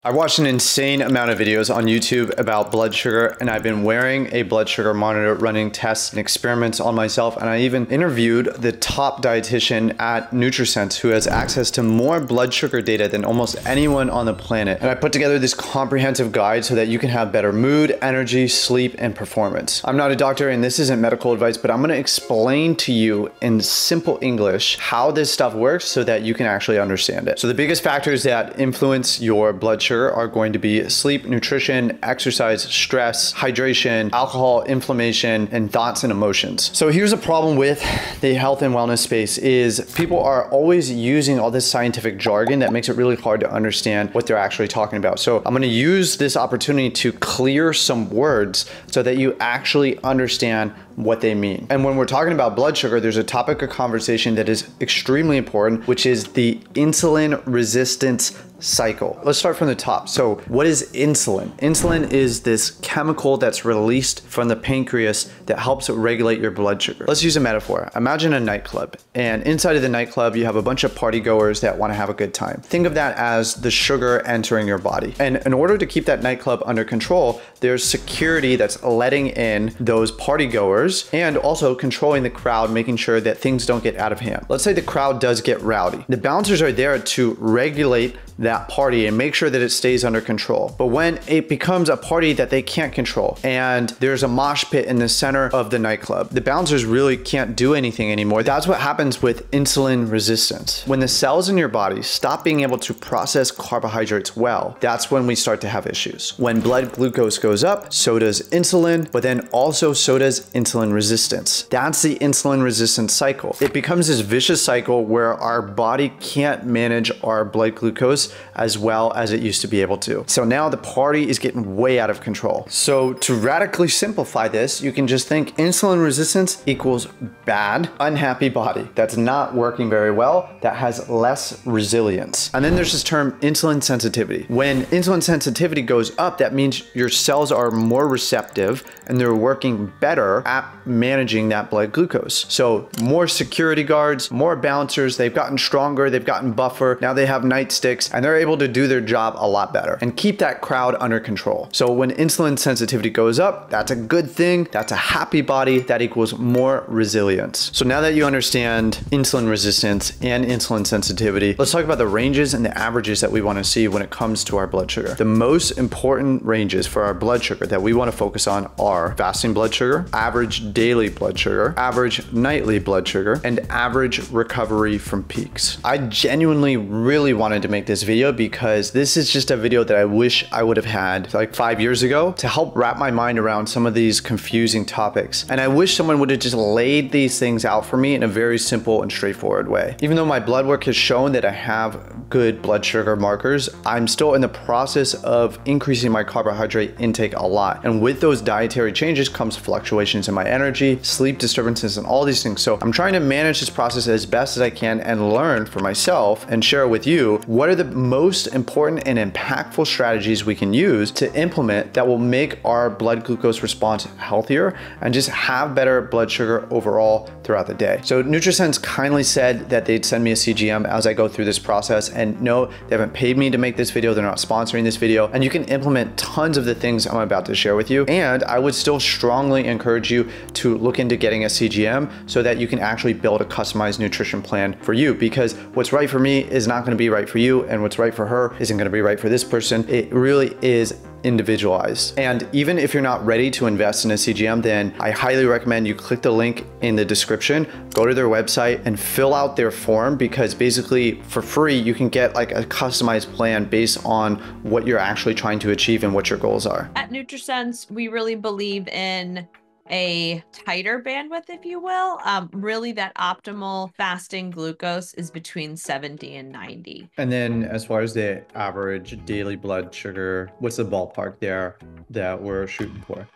I watched an insane amount of videos on YouTube about blood sugar, and I've been wearing a blood sugar monitor, running tests and experiments on myself, and I even interviewed the top dietitian at NutriSense who has access to more blood sugar data than almost anyone on the planet. And I put together this comprehensive guide so that you can have better mood, energy, sleep, and performance. I'm not a doctor and this isn't medical advice, but I'm gonna explain to you in simple English how this stuff works so that you can actually understand it. So the biggest factors that influence your blood sugar are going to be sleep, nutrition, exercise, stress, hydration, alcohol, inflammation, and thoughts and emotions. So here's a problem with the health and wellness space is people are always using all this scientific jargon that makes it really hard to understand what they're actually talking about. So I'm going to use this opportunity to clear some words so that you actually understand what they mean. And when we're talking about blood sugar, there's a topic of conversation that is extremely important, which is the insulin resistance cycle. Let's start from the top. So what is insulin? Insulin is this chemical that's released from the pancreas that helps regulate your blood sugar. Let's use a metaphor. Imagine a nightclub, and inside of the nightclub, you have a bunch of party goers that want to have a good time. Think of that as the sugar entering your body. And in order to keep that nightclub under control, there's security that's letting in those party goers and also controlling the crowd, making sure that things don't get out of hand. Let's say the crowd does get rowdy. The bouncers are there to regulate that party and make sure that it stays under control. But when it becomes a party that they can't control and there's a mosh pit in the center of the nightclub, the bouncers really can't do anything anymore. That's what happens with insulin resistance. When the cells in your body stop being able to process carbohydrates well, that's when we start to have issues. When blood glucose goes up, so does insulin, but then also so does insulin resistance. That's the insulin resistance cycle. It becomes this vicious cycle where our body can't manage our blood glucose as well as it used to be able to. So now the party is getting way out of control. So to radically simplify this, you can just think insulin resistance equals bad, unhappy body that's not working very well, that has less resilience. And then there's this term insulin sensitivity. When insulin sensitivity goes up, that means your cells are more receptive and they're working better at managing that blood glucose. So more security guards, more bouncers, they've gotten stronger, they've gotten buffer, now they have nightsticks, and they're able to do their job a lot better and keep that crowd under control. So when insulin sensitivity goes up, that's a good thing. That's a happy body. That equals more resilience. So now that you understand insulin resistance and insulin sensitivity, let's talk about the ranges and the averages that we want to see when it comes to our blood sugar. The most important ranges for our blood sugar that we want to focus on are fasting blood sugar, average daily blood sugar, average nightly blood sugar, and average recovery from peaks. I genuinely really wanted to make this video because this is just a video that I wish I would have had like 5 years ago to help wrap my mind around some of these confusing topics. And I wish someone would have just laid these things out for me in a very simple and straightforward way. Even though my blood work has shown that I have good blood sugar markers, I'm still in the process of increasing my carbohydrate intake a lot. And with those dietary changes comes fluctuations in my energy, sleep disturbances, and all these things. So I'm trying to manage this process as best as I can and learn for myself and share with you what are the most important and impactful strategies we can use to implement that will make our blood glucose response healthier and just have better blood sugar overall throughout the day. So NutriSense kindly said that they'd send me a CGM as I go through this process, and no, they haven't paid me to make this video. They're not sponsoring this video, and you can implement tons of the things I'm about to share with you. And I would still strongly encourage you to look into getting a CGM so that you can actually build a customized nutrition plan for you, because what's right for me is not going to be right for you, and what's right for her isn't going to be right for this person. It really is individualized. And even if you're not ready to invest in a CGM, then I highly recommend you click the link in the description, go to their website and fill out their form, because basically for free, you can get like a customized plan based on what you're actually trying to achieve and what your goals are. At NutriSense, we really believe in a tighter bandwidth, if you will. Really that optimal fasting glucose is between 70 and 90. And then as far as the average daily blood sugar, what's the ballpark there that we're shooting for?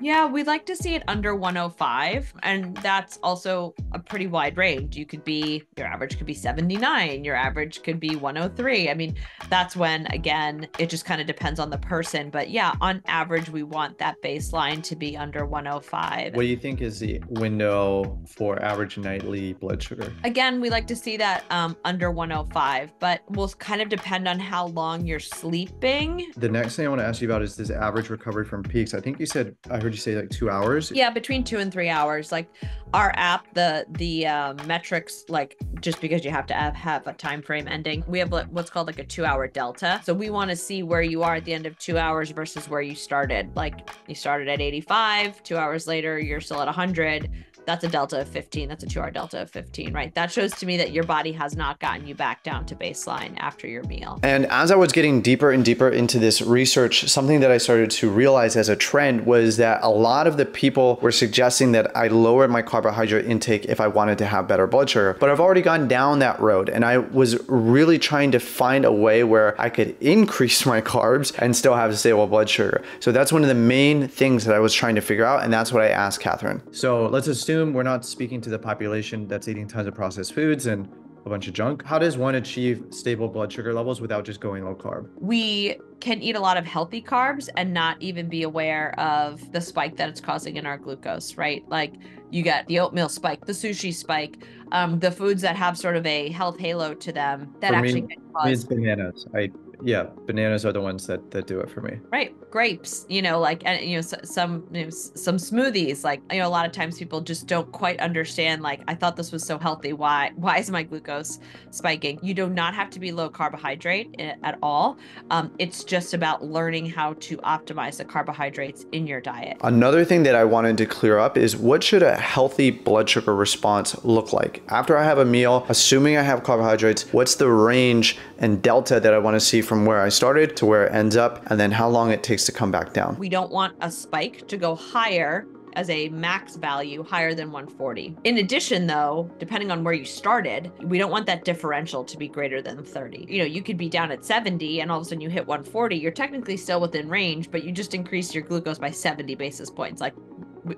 Yeah, we'd like to see it under 105. And that's also a pretty wide range. Your average could be 79, your average could be 103. I mean, that's when, again, it just kind of depends on the person. But yeah, on average, we want that baseline to be under 105. What do you think is the window for average nightly blood sugar? Again, we like to see that under 105, but will kind of depend on how long you're sleeping. The next thing I want to ask you about is this average recovery from peaks. I think I heard you say like 2 hours. Yeah, between 2 and 3 hours. Like our app, the metrics, like just because you have to have a time frame ending, we have what's called like a 2-hour delta. So we want to see where you are at the end of 2 hours versus where you started. Like you started at 85, 2 hours later, you're still at 100. That's a delta of 15. That's a 2-hour delta of 15, right? That shows to me that your body has not gotten you back down to baseline after your meal. And as I was getting deeper and deeper into this research, something that I started to realize as a trend was that a lot of the people were suggesting that I lower my carbohydrate intake if I wanted to have better blood sugar. But I've already gone down that road, and I was really trying to find a way where I could increase my carbs and still have a stable blood sugar. So that's one of the main things that I was trying to figure out, and that's what I asked Catherine. So let's assume we're not speaking to the population that's eating tons of processed foods and a bunch of junk. How does one achieve stable blood sugar levels without just going low carb? We can eat a lot of healthy carbs and not even be aware of the spike that it's causing in our glucose, right? Like you get the oatmeal spike, the sushi spike, the foods that have sort of a health halo to them that actually can cause. It's bananas. Yeah, bananas are the ones that do it for me. Right. Grapes, like, and, some smoothies, like, a lot of times people just don't quite understand, like, I thought this was so healthy. Why is my glucose spiking? You do not have to be low carbohydrate at all. It's just about learning how to optimize the carbohydrates in your diet. Another thing that I wanted to clear up is what should a healthy blood sugar response look like? After I have a meal, assuming I have carbohydrates, what's the range and delta that I want to see from where I started to where it ends up, and then how long it takes to come back down? We don't want a spike to go higher as a max value higher than 140. In addition, though, depending on where you started, we don't want that differential to be greater than 30. You could be down at 70 and all of a sudden you hit 140. You're technically still within range, but you just increased your glucose by 70 basis points. Like,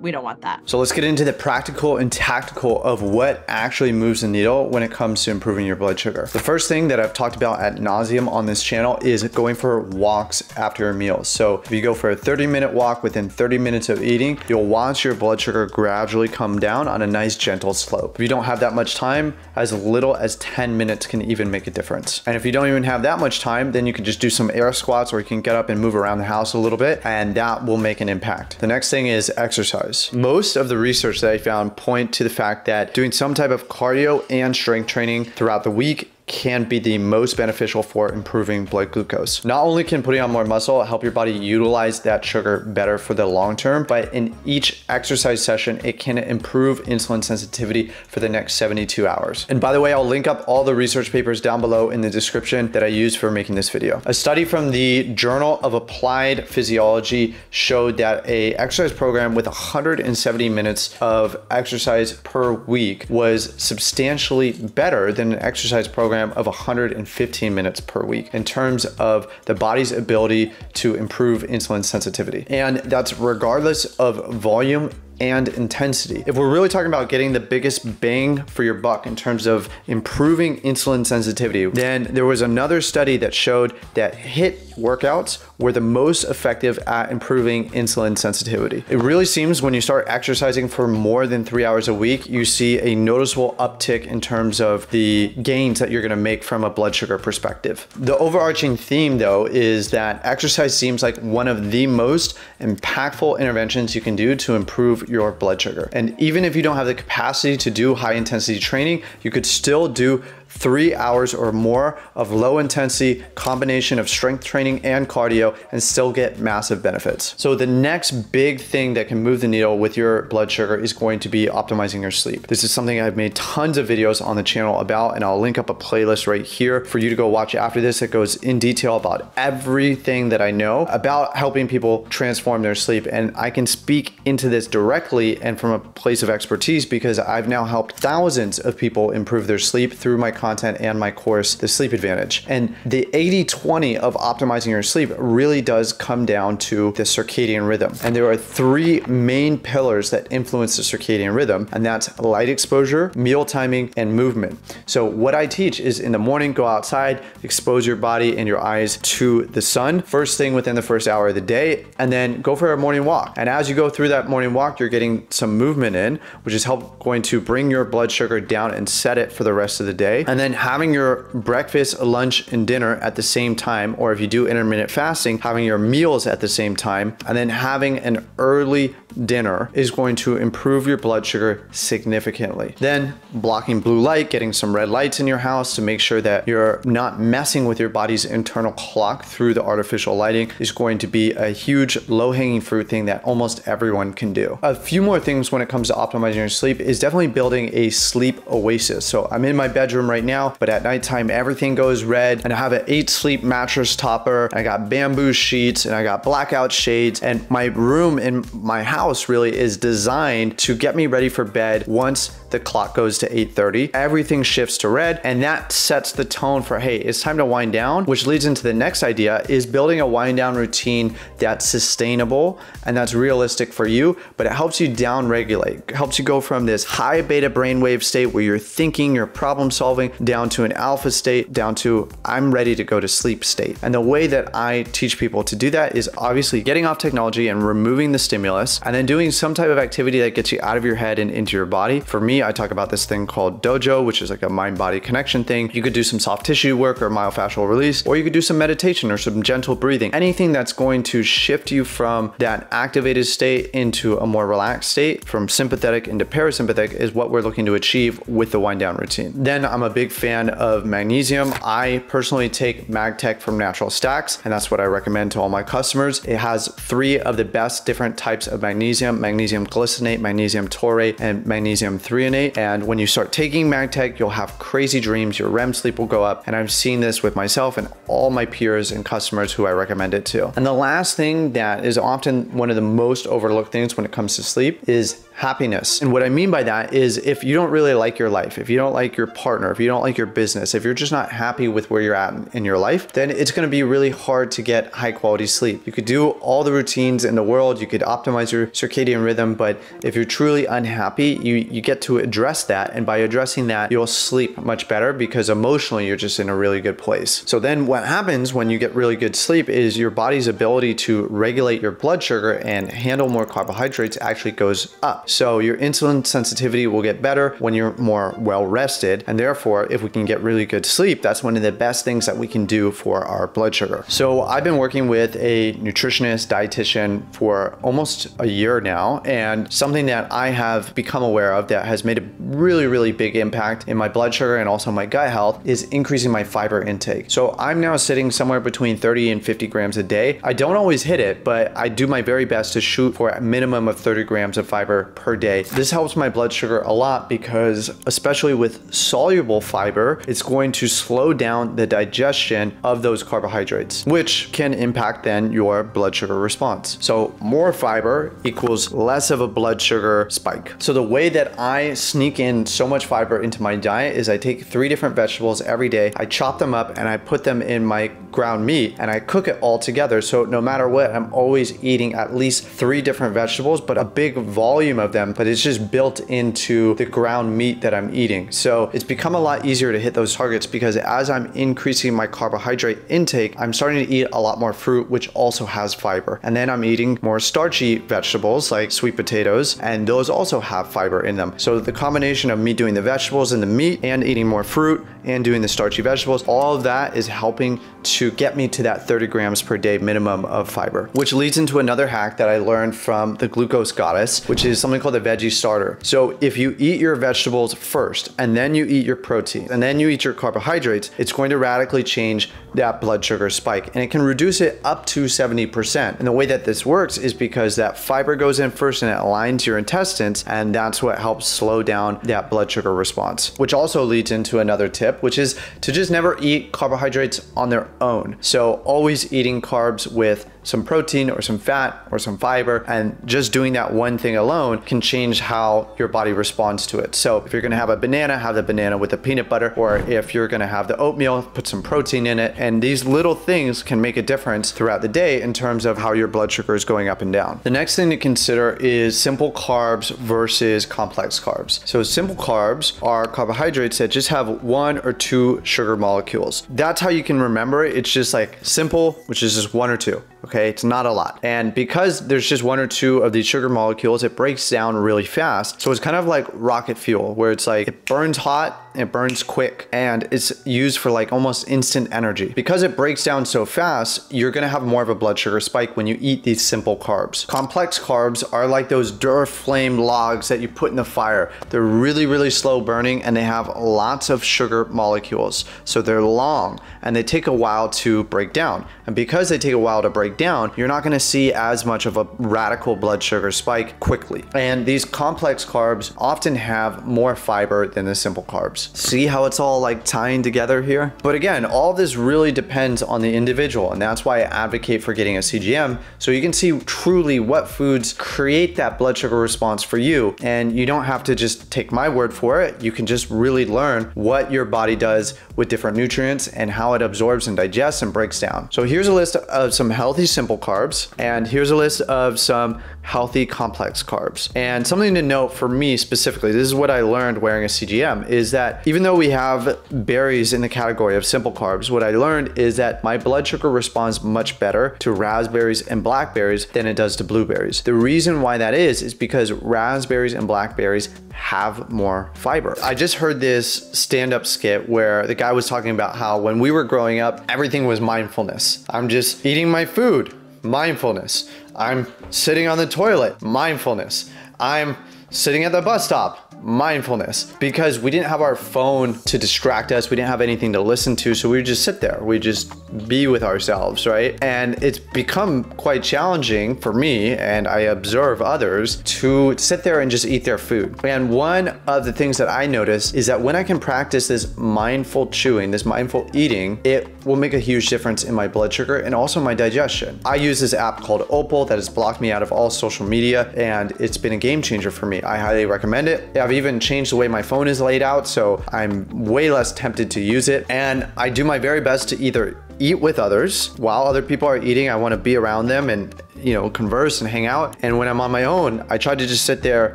we don't want that. So let's get into the practical and tactical of what actually moves the needle when it comes to improving your blood sugar. The first thing that I've talked about ad nauseum on this channel is going for walks after your meals. So if you go for a 30-minute walk within 30 minutes of eating, you'll watch your blood sugar gradually come down on a nice gentle slope. If you don't have that much time, as little as 10 minutes can even make a difference. And if you don't even have that much time, then you can just do some air squats, or you can get up and move around the house a little bit, and that will make an impact. The next thing is exercise. Most of the research that I found point to the fact that doing some type of cardio and strength training throughout the week can be the most beneficial for improving blood glucose. Not only can putting on more muscle help your body utilize that sugar better for the long term, but in each exercise session, it can improve insulin sensitivity for the next 72 hours. And by the way, I'll link up all the research papers down below in the description that I used for making this video. A study from the Journal of Applied Physiology showed that a exercise program with 170 minutes of exercise per week was substantially better than an exercise program of 115 minutes per week in terms of the body's ability to improve insulin sensitivity. And that's regardless of volume and intensity. If we're really talking about getting the biggest bang for your buck in terms of improving insulin sensitivity, then there was another study that showed that HIIT workouts were the most effective at improving insulin sensitivity. It really seems when you start exercising for more than 3 hours a week, you see a noticeable uptick in terms of the gains that you're gonna make from a blood sugar perspective. The overarching theme though is that exercise seems like one of the most impactful interventions you can do to improve your blood sugar. And even if you don't have the capacity to do high intensity training, you could still do 3 hours or more of low intensity combination of strength training and cardio and still get massive benefits. So the next big thing that can move the needle with your blood sugar is going to be optimizing your sleep. This is something I've made tons of videos on the channel about, and I'll link up a playlist right here for you to go watch after this that goes in detail about everything that I know about helping people transform their sleep. And I can speak into this directly and from a place of expertise because I've now helped thousands of people improve their sleep through my content and my course, The Sleep Advantage. And the 80-20 of optimizing your sleep really does come down to the circadian rhythm. And there are three main pillars that influence the circadian rhythm, and that's light exposure, meal timing, and movement. So what I teach is in the morning, go outside, expose your body and your eyes to the sun first thing within the first hour of the day, and then go for a morning walk. And as you go through that morning walk, you're getting some movement in, which is going to bring your blood sugar down and set it for the rest of the day. And then having your breakfast, lunch, and dinner at the same time, or if you do intermittent fasting, having your meals at the same time, and then having an early dinner is going to improve your blood sugar significantly. Then blocking blue light, getting some red lights in your house to make sure that you're not messing with your body's internal clock through the artificial lighting is going to be a huge low-hanging fruit thing that almost everyone can do. A few more things when it comes to optimizing your sleep is definitely building a sleep oasis. So I'm in my bedroom right now, but at nighttime everything goes red, and I have an 8-sleep mattress topper, and I got bamboo sheets, and I got blackout shades, and my room in my house really is designed to get me ready for bed once the clock goes to 8:30. Everything shifts to red, and that sets the tone for, hey, it's time to wind down, which leads into the next idea is building a wind down routine that's sustainable and that's realistic for you, but it helps you down regulate. It helps you go from this high beta brainwave state where you're thinking, you're problem solving, down to an alpha state, down to I'm ready to go to sleep state. And the way that I teach people to do that is obviously getting off technology and removing the stimulus, and then doing some type of activity that gets you out of your head and into your body. For me, I talk about this thing called dojo, which is like a mind-body connection thing. You could do some soft tissue work or myofascial release, or you could do some meditation or some gentle breathing. Anything that's going to shift you from that activated state into a more relaxed state, from sympathetic into parasympathetic, is what we're looking to achieve with the wind down routine. Then I'm a big fan of magnesium. I personally take MagTech from Natural Stacks, and that's what I recommend to all my customers. It has 3 of the best different types of magnesium: magnesium glycinate, magnesium taurate, and magnesium threonate. And when you start taking MagTech, you'll have crazy dreams, your REM sleep will go up, and I've seen this with myself and all my peers and customers who I recommend it to. And the last thing that is often one of the most overlooked things when it comes to sleep is happiness. And what I mean by that is if you don't really like your life, if you don't like your partner, if you don't like your business, if you're just not happy with where you're at in your life, then it's going to be really hard to get high quality sleep. You could do all the routines in the world, you could optimize your circadian rhythm, but if you're truly unhappy, you get to address that. And by addressing that, you'll sleep much better because emotionally you're just in a really good place. So then what happens when you get really good sleep is your body's ability to regulate your blood sugar and handle more carbohydrates actually goes up. So your insulin sensitivity will get better when you're more well rested. And therefore, if we can get really good sleep, that's one of the best things that we can do for our blood sugar. So I've been working with a nutritionist, dietitian for almost a year now. And something that I have become aware of that has made a really big impact in my blood sugar and also my gut health is increasing my fiber intake. So I'm now sitting somewhere between 30 and 50 grams a day. I don't always hit it, but I do my very best to shoot for a minimum of 30 grams of fiber per day. This helps my blood sugar a lot because especially with soluble fiber, it's going to slow down the digestion of those carbohydrates, which can impact then your blood sugar response. So more fiber equals less of a blood sugar spike. So the way that I sneak in so much fiber into my diet is I take 3 different vegetables every day, I chop them up and I put them in my ground meat and I cook it all together. So no matter what, I'm always eating at least 3 different vegetables, but a big volume of them, but it's just built into the ground meat that I'm eating. So it's become a lot easier to hit those targets because as I'm increasing my carbohydrate intake, I'm starting to eat a lot more fruit, which also has fiber. And then I'm eating more starchy vegetables like sweet potatoes, and those also have fiber in them. So the combination of me doing the vegetables and the meat and eating more fruit and doing the starchy vegetables, all of that is helping to get me to that 30 grams per day minimum of fiber, which leads into another hack that I learned from the glucose goddess, which is something called the veggie starter. So if you eat your vegetables first and then you eat your protein and then you eat your carbohydrates, it's going to radically change that blood sugar spike, and it can reduce it up to 70%. And the way that this works is because that fiber goes in first and it aligns your intestines, and that's what helps slow down that blood sugar response, which also leads into another tip, which is to just never eat carbohydrates on their own. So always eating carbs with some protein or some fat or some fiber, and just doing that one thing alone can change how your body responds to it. So if you're gonna have a banana, have the banana with the peanut butter, or if you're gonna have the oatmeal, put some protein in it. And these little things can make a difference throughout the day in terms of how your blood sugar is going up and down. The next thing to consider is simple carbs versus complex carbs. So simple carbs are carbohydrates that just have 1 or 2 sugar molecules. That's how you can remember it. It's just like simple, which is just 1 or 2. Okay, it's not a lot. And because there's just 1 or 2 of these sugar molecules, it breaks down really fast. So it's kind of like rocket fuel, where it's like it burns hot, it burns quick, and it's used for like almost instant energy. Because it breaks down so fast, you're gonna have more of a blood sugar spike when you eat these simple carbs. Complex carbs are like those Duraflame logs that you put in the fire. They're really, really slow burning, and they have lots of sugar molecules. So they're long, and they take a while to break down. And because they take a while to break down, you're not gonna see as much of a radical blood sugar spike quickly. And these complex carbs often have more fiber than the simple carbs. See how it's all like tying together here? But again, all this really depends on the individual, and that's why I advocate for getting a CGM, so you can see truly what foods create that blood sugar response for you. And you don't have to just take my word for it. You can just really learn what your body does with different nutrients and how it absorbs and digests and breaks down. So here's a list of some healthy simple carbs, and here's a list of some healthy complex carbs. And something to note for me specifically, this is what I learned wearing a CGM, is that even though we have berries in the category of simple carbs, what I learned is that my blood sugar responds much better to raspberries and blackberries than it does to blueberries. The reason why that is because raspberries and blackberries have more fiber. I just heard this stand-up skit where the guy was talking about how when we were growing up, everything was mindfulness. I'm just eating my food, mindfulness. I'm sitting on the toilet, mindfulness. I'm sitting at the bus stop, mindfulness, because we didn't have our phone to distract us. We didn't have anything to listen to. So we would just sit there. We just be with ourselves, right? And it's become quite challenging for me, and I observe others, to sit there and just eat their food. And one of the things that I notice is that when I can practice this mindful chewing, this mindful eating, it will make a huge difference in my blood sugar and also my digestion. I use this app called Opal that has blocked me out of all social media, and it's been a game changer for me. I highly recommend it. I've even changed the way my phone is laid out, so I'm way less tempted to use it. And I do my very best to either eat with others. While other people are eating, I want to be around them and, you know, converse and hang out. And when I'm on my own, I try to just sit there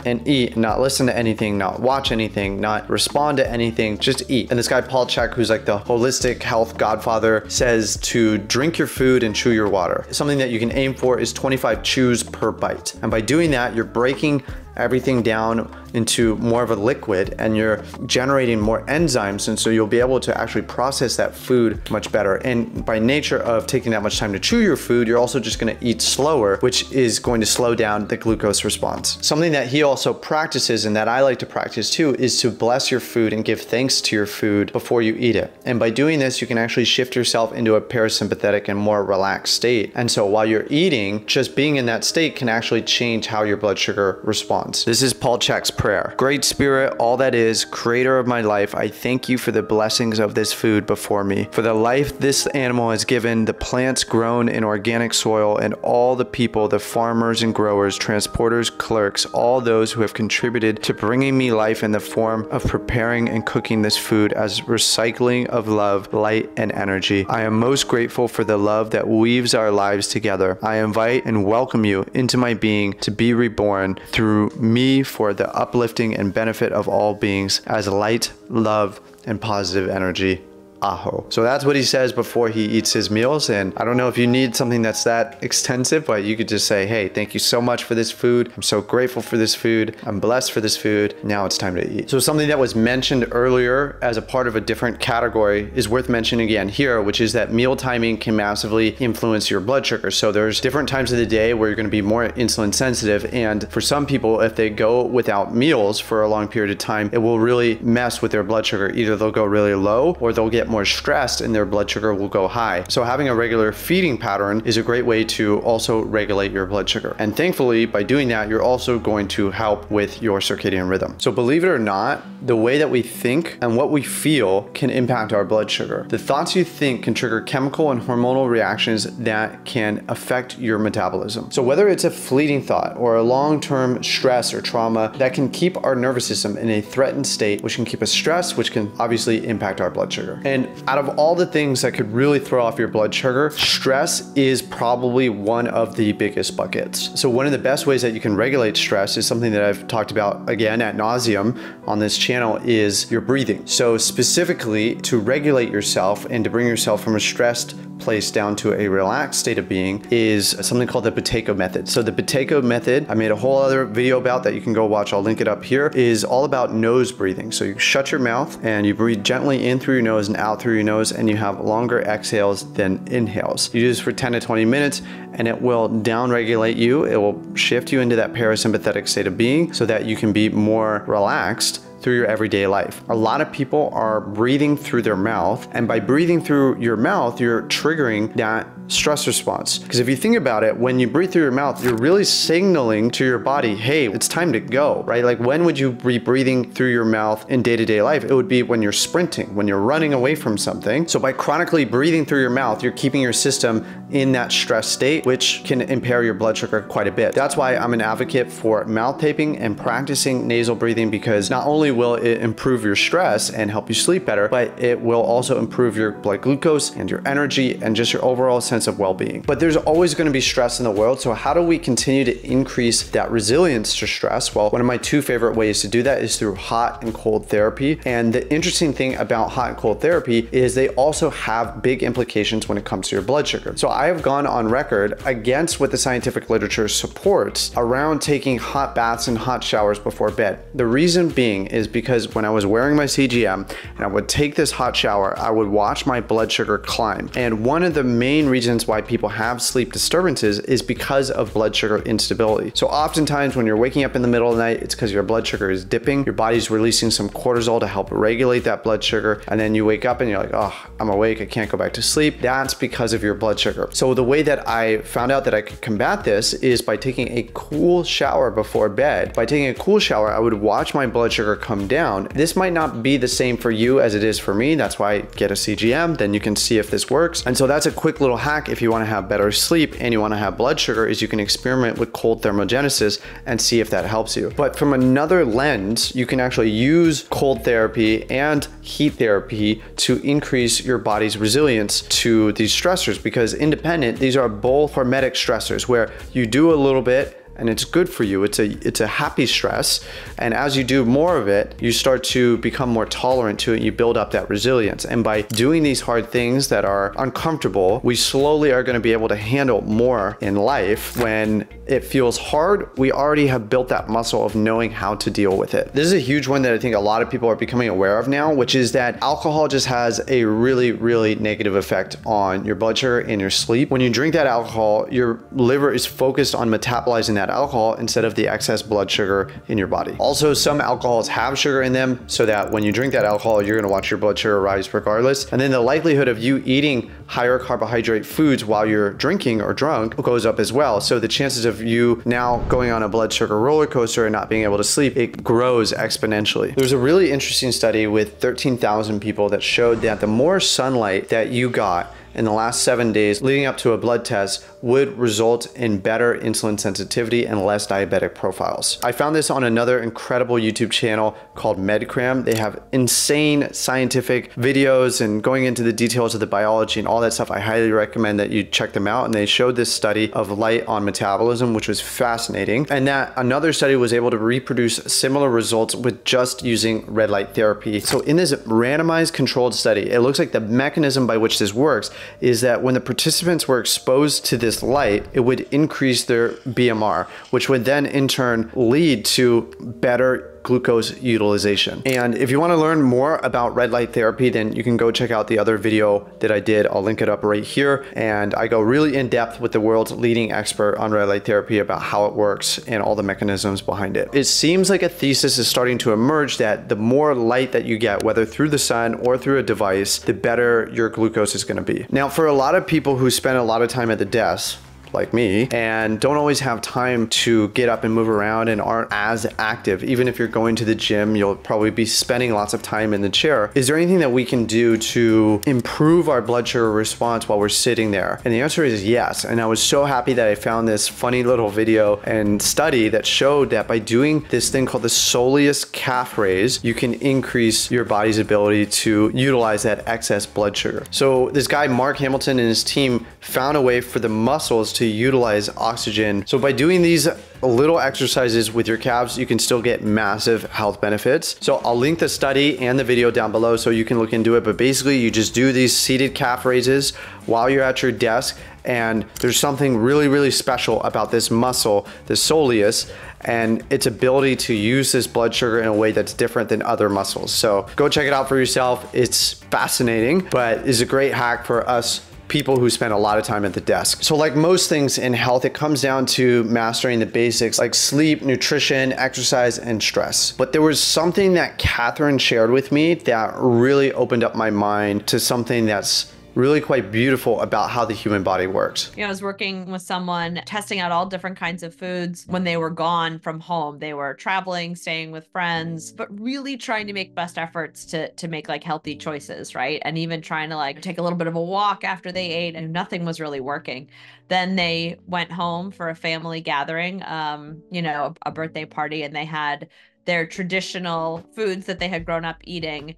and eat, not listen to anything, not watch anything, not respond to anything, just eat. And this guy, Paul Chek, who's like the holistic health godfather, says to drink your food and chew your water. Something that you can aim for is 25 chews per bite. And by doing that, you're breaking everything down into more of a liquid, and you're generating more enzymes, and so you'll be able to actually process that food much better. And by nature of taking that much time to chew your food, you're also just going to eat slower, which is going to slow down the glucose response. Something that he also practices, and that I like to practice too, is to bless your food and give thanks to your food before you eat it. And by doing this, you can actually shift yourself into a parasympathetic and more relaxed state. And so while you're eating, just being in that state can actually change how your blood sugar responds. This is Paul Chek's prayer. Great Spirit, all that is, creator of my life, I thank you for the blessings of this food before me, for the life this animal has given, the plants grown in organic soil, and all the people, the farmers and growers, transporters, clerks, all those who have contributed to bringing me life in the form of preparing and cooking this food as recycling of love, light, and energy. I am most grateful for the love that weaves our lives together. I invite and welcome you into my being to be reborn through me for the uplifting and benefit of all beings as light, love, and positive energy. Aho. So that's what he says before he eats his meals. And I don't know if you need something that's that extensive, but you could just say, hey, thank you so much for this food. I'm so grateful for this food. I'm blessed for this food. Now it's time to eat. So something that was mentioned earlier as a part of a different category is worth mentioning again here, which is that meal timing can massively influence your blood sugar. So there's different times of the day where you're going to be more insulin sensitive. And for some people, if they go without meals for a long period of time, it will really mess with their blood sugar. Either they'll go really low or they'll get get more stressed and their blood sugar will go high. So having a regular feeding pattern is a great way to also regulate your blood sugar. And thankfully, by doing that, you're also going to help with your circadian rhythm. So believe it or not, the way that we think and what we feel can impact our blood sugar. The thoughts you think can trigger chemical and hormonal reactions that can affect your metabolism. So whether it's a fleeting thought or a long-term stress or trauma, that can keep our nervous system in a threatened state, which can keep us stressed, which can obviously impact our blood sugar. And out of all the things that could really throw off your blood sugar, stress is probably one of the biggest buckets. So one of the best ways that you can regulate stress is something that I've talked about again ad nauseum on this channel, is your breathing. So specifically to regulate yourself and to bring yourself from a stressed place down to a relaxed state of being is something called the 𝐑𝐄𝐒 method. So the 𝐑𝐑𝐄𝐒 method, I made a whole other video about that you can go watch, I'll link it up here, is all about nose breathing. So you shut your mouth and you breathe gently in through your nose and out through your nose, and you have longer exhales than inhales. You do this for 10 to 20 minutes and it will down-regulate you. It will shift you into that parasympathetic state of being so that you can be more relaxed through your everyday life. A lot of people are breathing through their mouth, and by breathing through your mouth, you're triggering that stress response. Because if you think about it, when you breathe through your mouth, you're really signaling to your body, hey, it's time to go, right? Like when would you be breathing through your mouth in day-to-day life? It would be when you're sprinting, when you're running away from something. So by chronically breathing through your mouth, you're keeping your system in that stress state, which can impair your blood sugar quite a bit. That's why I'm an advocate for mouth taping and practicing nasal breathing, because not only will it improve your stress and help you sleep better, but it will also improve your blood glucose and your energy and just your overall sense of well-being. But there's always going to be stress in the world. So how do we continue to increase that resilience to stress? Well, one of my two favorite ways to do that is through hot and cold therapy. And the interesting thing about hot and cold therapy is they also have big implications when it comes to your blood sugar. So I have gone on record against what the scientific literature supports around taking hot baths and hot showers before bed. The reason being is because when I was wearing my CGM and I would take this hot shower, I would watch my blood sugar climb. And one of the main reasons why people have sleep disturbances is because of blood sugar instability. So oftentimes when you're waking up in the middle of the night, it's because your blood sugar is dipping. Your body's releasing some cortisol to help regulate that blood sugar. And then you wake up and you're like, oh, I'm awake, I can't go back to sleep. That's because of your blood sugar. So the way that I found out that I could combat this is by taking a cool shower before bed. By taking a cool shower, I would watch my blood sugar come down. This might not be the same for you as it is for me. That's why I get a CGM, then you can see if this works. And so that's a quick little hack if you want to have better sleep and you want to have blood sugar, is you can experiment with cold thermogenesis and see if that helps you. But from another lens, you can actually use cold therapy and heat therapy to increase your body's resilience to these stressors, because independent, these are both hormetic stressors where you do a little bit and it's good for you. It's a happy stress. And as you do more of it, you start to become more tolerant to it. You build up that resilience. And by doing these hard things that are uncomfortable, we slowly are going to be able to handle more in life. When it feels hard, we already have built that muscle of knowing how to deal with it. This is a huge one that I think a lot of people are becoming aware of now, which is that alcohol just has a really, really negative effect on your blood sugar and your sleep. When you drink that alcohol, your liver is focused on metabolizing that alcohol instead of the excess blood sugar in your body. Also, some alcohols have sugar in them, so that when you drink that alcohol, you're gonna watch your blood sugar rise regardless. And then the likelihood of you eating higher carbohydrate foods while you're drinking or drunk goes up as well. So the chances of you now going on a blood sugar roller coaster and not being able to sleep, it grows exponentially. There's a really interesting study with 13,000 people that showed that the more sunlight that you got in the last 7 days leading up to a blood test would result in better insulin sensitivity and less diabetic profiles. I found this on another incredible YouTube channel called MedCram. They have insane scientific videos and going into the details of the biology and all that stuff. I highly recommend that you check them out. And they showed this study of light on metabolism, which was fascinating. And that another study was able to reproduce similar results with just using red light therapy. So in this randomized controlled study, it looks like the mechanism by which this works is that when the participants were exposed to this light, it would increase their BMR, which would then in turn lead to better glucose utilization. And if you want to learn more about red light therapy, then you can go check out the other video that I did. I'll link it up right here. And I go really in depth with the world's leading expert on red light therapy about how it works and all the mechanisms behind it. It seems like a thesis is starting to emerge that the more light that you get, whether through the sun or through a device, the better your glucose is going to be. Now, for a lot of people who spend a lot of time at the desk, like me, and don't always have time to get up and move around and aren't as active. Even if you're going to the gym, you'll probably be spending lots of time in the chair. Is there anything that we can do to improve our blood sugar response while we're sitting there? And the answer is yes. And I was so happy that I found this funny little video and study that showed that by doing this thing called the soleus calf raise, you can increase your body's ability to utilize that excess blood sugar. So this guy, Mark Hamilton, and his team found a way for the muscles to utilize oxygen. So by doing these little exercises with your calves, you can still get massive health benefits. So I'll link the study and the video down below so you can look into it. But basically you just do these seated calf raises while you're at your desk. And there's something really, really special about this muscle, the soleus, and its ability to use this blood sugar in a way that's different than other muscles. So go check it out for yourself. It's fascinating, but it's a great hack for us people who spend a lot of time at the desk. So like most things in health, it comes down to mastering the basics like sleep, nutrition, exercise, and stress. But there was something that Catherine shared with me that really opened up my mind to something that's really quite beautiful about how the human body works. I was working with someone testing out all different kinds of foods when they were gone from home. They were traveling, staying with friends, but really trying to make best efforts to make like healthy choices, right? And even trying to like take a little bit of a walk after they ate, and nothing was really working. Then they went home for a family gathering, a birthday party, and they had their traditional foods that they had grown up eating.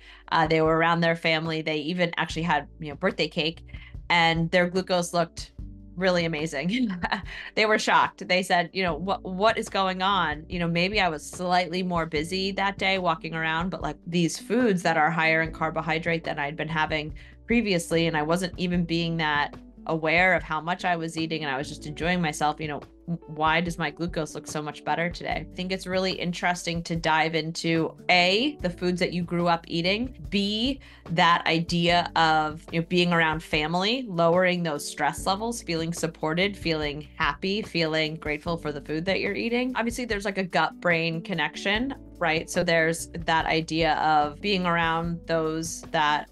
They were around their family. They even actually had, birthday cake, and their glucose looked really amazing. They were shocked. They said, what is going on? Maybe I was slightly more busy that day walking around, but like these foods that are higher in carbohydrate than I'd been having previously, and I wasn't even being that aware of how much I was eating, and I was just enjoying myself. Why does my glucose look so much better today? I think it's really interesting to dive into A, the foods that you grew up eating, B, that idea of being around family, lowering those stress levels, feeling supported, feeling happy, feeling grateful for the food that you're eating. Obviously, there's like a gut-brain connection, right? So there's that idea of being around those that,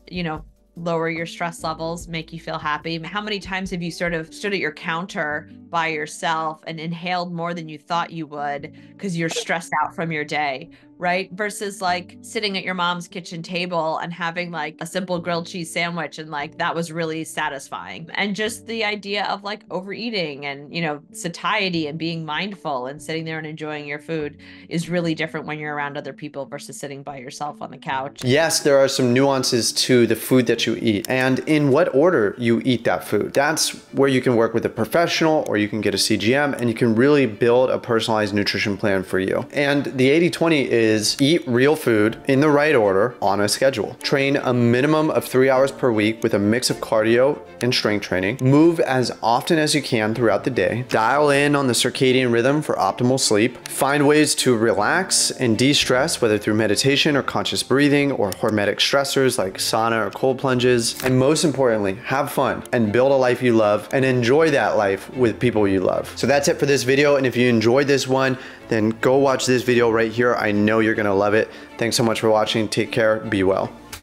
lower your stress levels, make you feel happy. How many times have you sort of stood at your counter by yourself and inhaled more than you thought you would because you're stressed out from your day, right? Versus like sitting at your mom's kitchen table and having like a simple grilled cheese sandwich, and like that was really satisfying. And just the idea of like overeating and, satiety and being mindful and sitting there and enjoying your food is really different when you're around other people versus sitting by yourself on the couch. Yes, there are some nuances to the food that you eat and in what order you eat that food. That's where you can work with a professional, or you can get a CGM, and you can really build a personalized nutrition plan for you. And the 80-20 is eat real food in the right order on a schedule. Train a minimum of 3 hours per week with a mix of cardio and strength training. Move as often as you can throughout the day. Dial in on the circadian rhythm for optimal sleep. Find ways to relax and de-stress, whether through meditation or conscious breathing or hormetic stressors like sauna or cold plunges. And most importantly, have fun and build a life you love, and enjoy that life with people you love. So that's it for this video. And if you enjoyed this one, then go watch this video right here. I know you're gonna love it. Thanks so much for watching. Take care, be well.